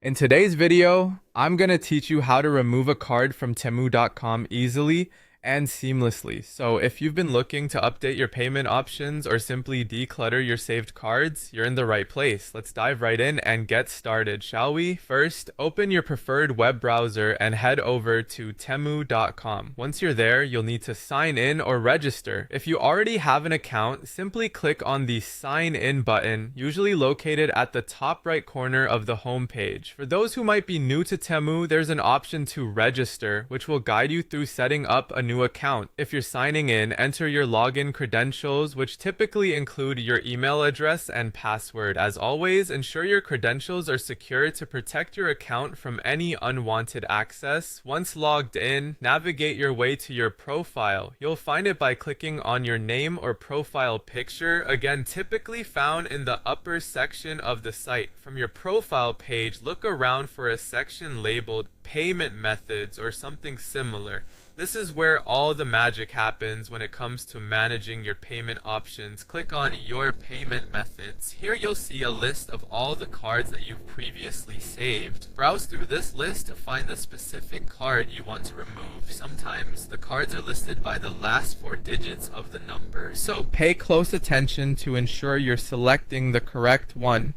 In today's video, I'm going to teach you how to remove a card from Temu.com easily and seamlessly. So if you've been looking to update your payment options or simply declutter your saved cards, you're in the right place. Let's dive right in and get started, shall we? First, open your preferred web browser and head over to Temu.com. Once you're there, you'll need to sign in or register. If you already have an account, simply click on the Sign In button, usually located at the top right corner of the home page. For those who might be new to Temu, there's an option to register, which will guide you through setting up a new account. If you're signing in, enter your login credentials, which typically include your email address and password. As always, ensure your credentials are secure to protect your account from any unwanted access. Once logged in, navigate your way to your profile. You'll find it by clicking on your name or profile picture, again typically found in the upper section of the site. From your profile page, look around for a section labeled Payment Methods or something similar. This is where all the magic happens when it comes to managing your payment options. Click on Your Payment Methods. Here you'll see a list of all the cards that you've previously saved. Browse through this list to find the specific card you want to remove. Sometimes the cards are listed by the last 4 digits of the number, so pay close attention to ensure you're selecting the correct one.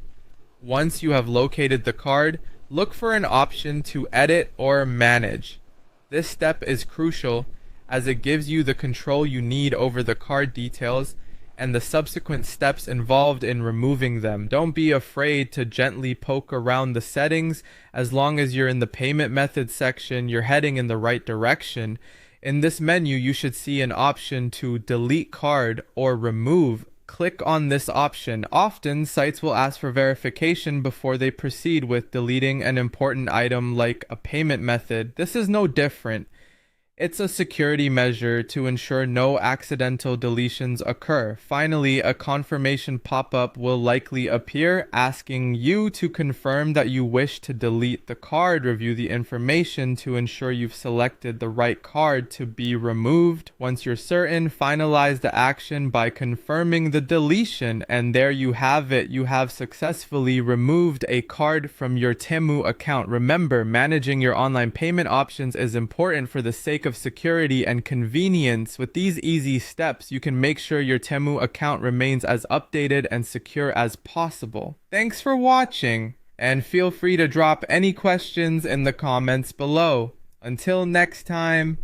Once you have located the card, look for an option to edit or manage. This step is crucial as it gives you the control you need over the card details and the subsequent steps involved in removing them. Don't be afraid to gently poke around the settings. As long as you're in the payment method section, you're heading in the right direction. In this menu, you should see an option to delete card or remove. Click on this option. Often, sites will ask for verification before they proceed with deleting an important item like a payment method. This is no different. It's a security measure to ensure no accidental deletions occur. Finally, a confirmation pop-up will likely appear asking you to confirm that you wish to delete the card. Review the information to ensure you've selected the right card to be removed. Once you're certain, finalize the action by confirming the deletion, and there you have it. You have successfully removed a card from your Temu account. Remember, managing your online payment options is important for the sake of security and convenience. With these easy steps, you can make sure your Temu account remains as updated and secure as possible. Thanks for watching, and feel free to drop any questions in the comments below. Until next time.